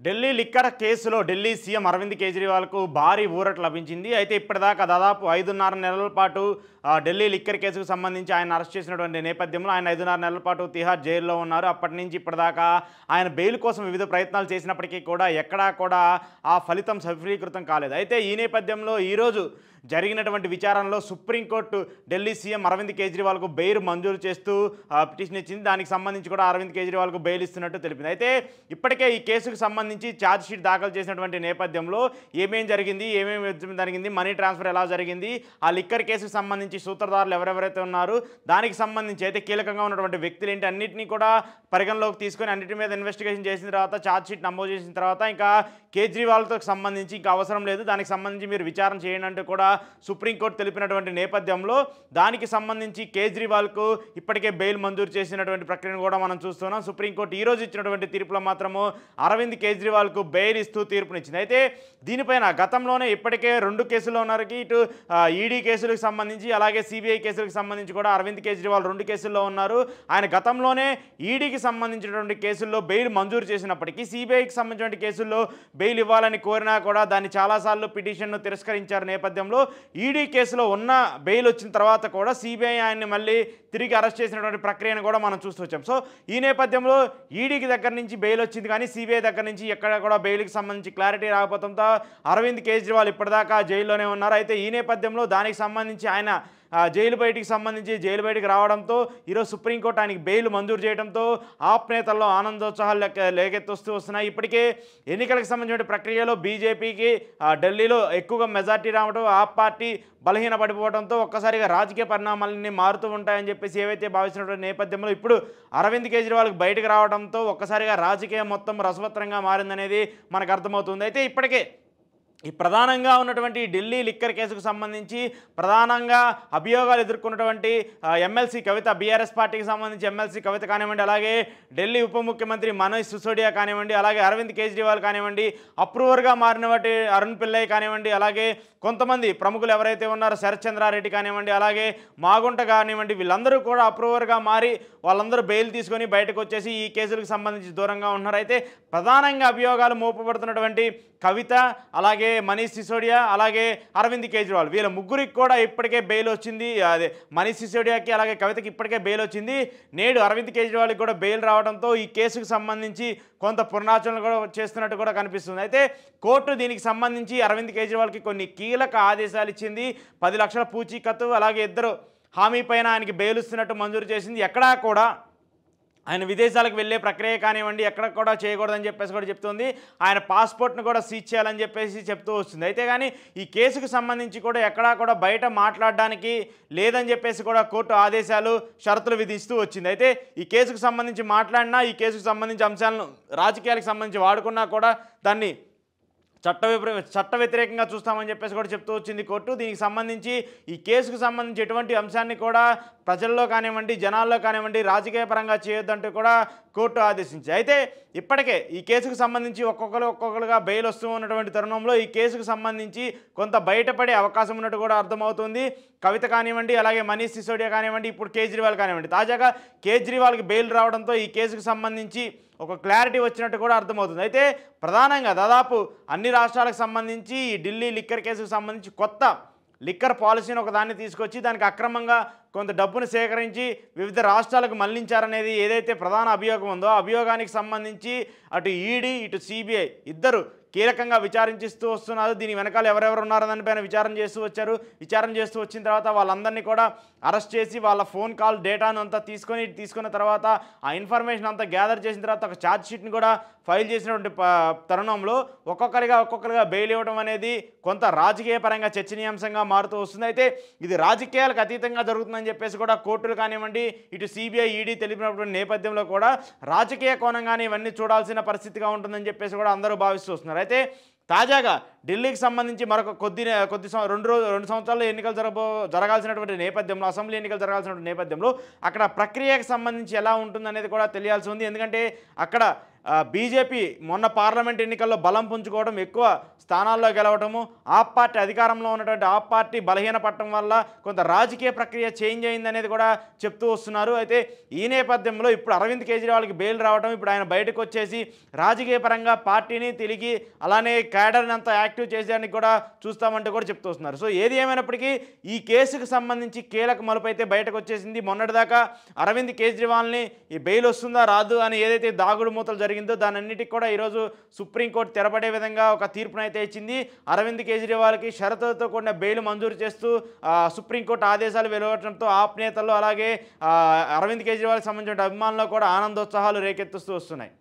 Delhi liquor కేసులో Delhi CM Arvind కేజ్రీవాల్కు భారీ ఊరట లభించింది. అయితే ఇప్పటిదాకా దాదాపు 5.5 నెలల పాటు ఢిల్లీ లిక్కర్ కేసుకు సంబంధించి ఆయన అరెస్ట్ చేసినటువంటి నేపథ్యంలో ఆయన 5.5 నెలల పాటు తిహార్ జైల్లో ఉన్నారు. అప్పటి నుంచి ఇప్పటిదాకా ఆయన బెయిల్ కోసం వివిధ ప్రయత్నాలు చేసినప్పటికీ కూడా ఎక్కడా కూడా ఆ ఫలితం సఫలీకృతం కాలేదు. అయితే ఈ నేపథ్యంలో ఈరోజు జరిగినటువంటి విచారణలో సుప్రీంకోర్టు ఢిల్లీ సీఎం అరవింద్ కేజ్రీవాల్కు బెయిల్ మంజూరు చేస్తూ పిటిషన్ ఇచ్చింది. దానికి సంబంధించి కూడా అరవింద్ కేజ్రీవాల్కు బెయిల్ ఇస్తున్నట్టు తెలిపింది. అయితే ఇప్పటికే ఈ కేసుకు సంబంధించి ఛార్జ్ షీట్ దాఖలు చేసినటువంటి నేపథ్యంలో ఏమేం జరిగింది, మనీ ట్రాన్స్ఫర్ ఎలా జరిగింది, ఆ లిక్కర్ కేసుకు సంబంధించి సూత్రధారులు ఎవరెవరైతే ఉన్నారు, దానికి సంబంధించి అయితే కీలకంగా ఉన్నటువంటి వ్యక్తులు ఏంటి అన్నింటినీ కూడా పరిగణలోకి తీసుకొని అన్నింటి మీద ఇన్వెస్టిగేషన్ చేసిన తర్వాత ఛార్జ్ షీట్ నమోదు చేసిన తర్వాత ఇంకా కేజ్రీవాల్తో సంబంధించి ఇంకా అవసరం లేదు, దానికి సంబంధించి మీరు విచారణ చేయండి అంటూ కూడా సుప్రీంకోర్టు తెలిపినటువంటి నేపథ్యంలో దానికి సంబంధించి కేజ్రీవాల్కు ఇప్పటికే బెయిల్ మంజూరు చేసినటువంటి ప్రక్రియను కూడా మనం చూస్తున్నాం. సుప్రీంకోర్టు ఈరోజు ఇచ్చినటువంటి తీర్పులో మాత్రము అరవింద్ కేజ్రీవాల్కు బెయిల్ ఇస్తూ తీర్పునిచ్చింది. అయితే దీనిపైన గతంలోనే ఇప్పటికే 2 కేసుల్లో ఉన్నారు. ఇటు ఈడీ కేసులకు సంబంధించి అలాగే సిబిఐ కేసులకు సంబంధించి కూడా అరవింద్ కేజ్రీవాల్ 2 కేసుల్లో ఉన్నారు. ఆయన గతంలోనే ఈడీకి సంబంధించినటువంటి కేసుల్లో బెయిల్ మంజూరు చేసినప్పటికీ సిబిఐకి సంబంధించిన కేసుల్లో బెయిల్ ఇవ్వాలని కోరినా కూడా దాన్ని చాలాసార్లు పిటిషన్ను తిరస్కరించారు. నేపథ్యంలో ఈడీ కేసులో ఉన్న బెయిల్ వచ్చిన తర్వాత కూడా సిబిఐ ఆయన్ని మళ్ళీ తిరిగి అరెస్ట్ చేసినటువంటి ప్రక్రియను కూడా మనం చూస్తూ వచ్చాం. సో ఈ నేపథ్యంలో ఈడీకి దగ్గర నుంచి బెయిల్ వచ్చింది కానీ సిబిఐ దగ్గర నుంచి ఎక్కడ కూడా బెయిల్కి సంబంధించి క్లారిటీ రాకపోవడంతో అరవింద్ కేజ్రీవాల్ ఇప్పటిదాకా జైల్లోనే ఉన్నారు. అయితే ఈ నేపథ్యంలో దానికి సంబంధించి ఆయన జైలు బయటికి రావడంతో ఈరోజు సుప్రీంకోర్టు ఆయనకి బెయిల్ మంజూరు చేయడంతో ఆప్ నేతల్లో ఆనందోత్సాహాలు లేకెత్తొస్తూ వస్తున్నాయి. ఇప్పటికే ఎన్నికలకు సంబంధించిన ప్రక్రియలో బీజేపీకి ఢిల్లీలో ఎక్కువగా మెజార్టీ రావడం, ఆప్ పార్టీ బలహీన పడిపోవడంతో ఒక్కసారిగా రాజకీయ పరిణామాలన్నీ మారుతూ ఉంటాయని చెప్పేసి ఏవైతే భావిస్తున్నటువంటి నేపథ్యంలో ఇప్పుడు అరవింద్ కేజ్రీవాల్కి బయటకు రావడంతో ఒక్కసారిగా రాజకీయం మొత్తం రసవత్తరంగా మారిందనేది మనకు అర్థమవుతుంది. అయితే ఇప్పటికే ఈ ప్రధానంగా ఉన్నటువంటి ఢిల్లీ లిక్కర్ కేసుకు సంబంధించి ప్రధానంగా అభియోగాలు ఎదుర్కొన్నటువంటి ఎమ్మెల్సీ కవిత, బీఆర్ఎస్ పార్టీకి సంబంధించి ఎమ్మెల్సీ కవిత కానివ్వండి, అలాగే ఢిల్లీ ఉప ముఖ్యమంత్రి మనీష్ సిసోడియా కానివ్వండి, అలాగే అరవింద్ కేజ్రీవాల్ కానివ్వండి, అప్రూవర్గా మారినటువంటి అరుణ్ పిల్లై కానివ్వండి, అలాగే కొంతమంది ప్రముఖులు ఎవరైతే ఉన్నారో శరత్ చంద్రారెడ్డి కానివ్వండి, అలాగే మాగుంట కానివ్వండి, వీళ్ళందరూ కూడా అప్రూవర్గా మారి వాళ్ళందరూ బెయిల్ తీసుకొని బయటకు వచ్చేసి ఈ కేసులకు సంబంధించి దూరంగా ఉన్నారు. అయితే ప్రధానంగా అభియోగాలు మోపబడుతున్నటువంటి కవిత, అలాగే మనీష్ సిసోడియా, అలాగే అరవింద్ కేజ్రీవాల్ వీళ్ళ ముగ్గురికి కూడా ఇప్పటికే బెయిల్ వచ్చింది. అదే మనీష్ సిసోడియాకి అలాగే కవితకి ఇప్పటికే బెయిల్ వచ్చింది. నేడు అరవింద్ కేజ్రీవాల్కి కూడా బెయిల్ రావడంతో ఈ కేసుకు సంబంధించి కొంత పునరాచరణ కూడా చేస్తున్నట్టు కూడా కనిపిస్తుంది. అయితే కోర్టు దీనికి సంబంధించి అరవింద్ కేజ్రీవాల్కి కొన్ని కీలక ఆదేశాలు ఇచ్చింది. 10 లక్షల పూచీకత్తు అలాగే 2 హామీ పైన ఆయనకి బెయిల్ ఇస్తున్నట్టు మంజూరు చేసింది. ఎక్కడా కూడా ఆయన విదేశాలకు వెళ్ళే ప్రక్రియ కానివ్వండి ఎక్కడ కూడా చేయకూడదని చెప్పేసి కూడా చెప్తుంది. ఆయన పాస్పోర్ట్ను కూడా సీజ్ చేయాలని చెప్పేసి చెప్తూ వస్తుంది. అయితే కానీ ఈ కేసుకు సంబంధించి కూడా ఎక్కడా కూడా బయట మాట్లాడడానికి లేదని చెప్పేసి కూడా కోర్టు ఆదేశాలు, షరతులు విధిస్తూ వచ్చింది. అయితే ఈ కేసుకు సంబంధించి మాట్లాడినా, ఈ కేసుకు సంబంధించి అంశాలను రాజకీయాలకు సంబంధించి వాడుకున్నా కూడా దాన్ని చట్ట వ్యతిరేకంగా చూస్తామని చెప్పేసి కూడా చెప్తూ వచ్చింది కోర్టు. దీనికి సంబంధించి ఈ కేసుకు సంబంధించి ఎటువంటి అంశాన్ని కూడా ప్రజల్లో కానివ్వండి, జనాల్లో కానివ్వండి రాజకీయ పరంగా చేయొద్దంటూ కూడా కోర్టు ఆదేశించింది. అయితే ఇప్పటికే ఈ కేసుకు సంబంధించి ఒక్కొక్కరుగా బెయిల్ వస్తూ ఉన్నటువంటి తరుణంలో ఈ కేసుకు సంబంధించి కొంత బయటపడే అవకాశం ఉన్నట్టు కూడా అర్థమవుతుంది. కవిత కానివ్వండి, అలాగే మనీష్ సిసోడియా కానివ్వండి, ఇప్పుడు కేజ్రీవాల్ కానివ్వండి, తాజాగా కేజ్రీవాల్కి బెయిల్ రావడంతో ఈ కేసుకు సంబంధించి ఒక క్లారిటీ వచ్చినట్టు కూడా అర్థమవుతుంది. అయితే ప్రధానంగా దాదాపు అన్ని రాష్ట్రాలకు సంబంధించి ఈ ఢిల్లీ లిక్కర్ కేసుకు సంబంధించి కొత్త లిక్కర్ పాలసీని ఒకదాన్ని తీసుకొచ్చి దానికి అక్రమంగా కొంత డబ్బును సేకరించి వివిధ రాష్ట్రాలకు మళ్లించారనేది ఏదైతే ప్రధాన అభియోగం ఉందో ఆ అభియోగానికి సంబంధించి అటు ఈడీ ఇటు సిబిఐ ఇద్దరు కీలకంగా విచారించిస్తూ వస్తున్నారు. దీని వెనకాల ఎవరెవరు ఉన్నారో దానిపైన విచారణ చేస్తూ వచ్చిన తర్వాత వాళ్ళందరినీ కూడా అరెస్ట్ చేసి వాళ్ళ ఫోన్ కాల్ డేటాను అంతా తీసుకున్న తర్వాత ఆ ఇన్ఫర్మేషన్ అంతా గ్యాదర్ చేసిన తర్వాత ఒక ఛార్జ్ షీట్ని కూడా ఫైల్ చేసినటువంటి తరుణంలో ఒక్కొక్కరిగా బెయిల్ ఇవ్వడం అనేది కొంత రాజకీయ పరంగా చర్చనీయాంశంగా మారుతూ వస్తుంది. అయితే ఇది రాజకీయాలకు అతీతంగా జరుగుతుందని చెప్పేసి కూడా కోర్టులు కానివ్వండి, ఇటు సిబిఐ ఈడీ తెలిపినటువంటి నేపథ్యంలో కూడా రాజకీయ కోణంగానే ఇవన్నీ చూడాల్సిన పరిస్థితిగా ఉంటుందని చెప్పేసి కూడా అందరూ భావిస్తూ వస్తున్నారు. అయితే తాజాగా ఢిల్లీకి సంబంధించి మరొక రెండు సంవత్సరాల్లో ఎన్నికలు జరగాల్సినటువంటి నేపథ్యంలో, అసెంబ్లీ ఎన్నికలు జరగాల్సినటువంటి నేపథ్యంలో అక్కడ ప్రక్రియకు సంబంధించి ఎలా ఉంటుందనేది కూడా తెలియాల్సి ఉంది. ఎందుకంటే అక్కడ బీజేపీ మొన్న పార్లమెంట్ ఎన్నికల్లో బలం పుంజుకోవడం, ఎక్కువ స్థానాల్లో గెలవటము, ఆప్ పార్టీ అధికారంలో ఉన్నటువంటి ఆప్ పార్టీ బలహీనపడటం వల్ల కొంత రాజకీయ ప్రక్రియ చేంజ్ అయిందనేది కూడా చెప్తూ వస్తున్నారు. అయితే ఈ నేపథ్యంలో ఇప్పుడు అరవింద్ కేజ్రీవాల్కి బెయిల్ రావడం, ఇప్పుడు ఆయన బయటకు వచ్చేసి రాజకీయ పరంగా పార్టీని తిరిగి అలానే క్యాడర్ని అంతా యాక్టివ్ చేసేదానికి కూడా చూస్తామంటూ కూడా చెప్తూ వస్తున్నారు. సో ఏది ఏమైనప్పటికీ ఈ కేసుకు సంబంధించి కీలక మలుపు అయితే బయటకు వచ్చేసింది. మొన్నటిదాకా అరవింద్ కేజ్రీవాల్ని ఈ బెయిల్ వస్తుందా రాదు అని ఏదైతే దాగుడు మూతలు జరిగిందో దానన్నిటికీ కూడా ఈరోజు సుప్రీంకోర్టు తెరపడే విధంగా ఒక తీర్పునైతే ఇచ్చింది. అరవింద్ కేజ్రీవాల్కి షరతులతో కూడిన బెయిల్ మంజూరు చేస్తూ సుప్రీంకోర్టు ఆదేశాలు వెలువడటంతో ఆప్ నేతలు అలాగే అరవింద్ కేజ్రీవాల్కి సంబంధించిన అభిమానులు కూడా ఆనందోత్సాహాలు రేకెత్తిస్తూ వస్తున్నాయి.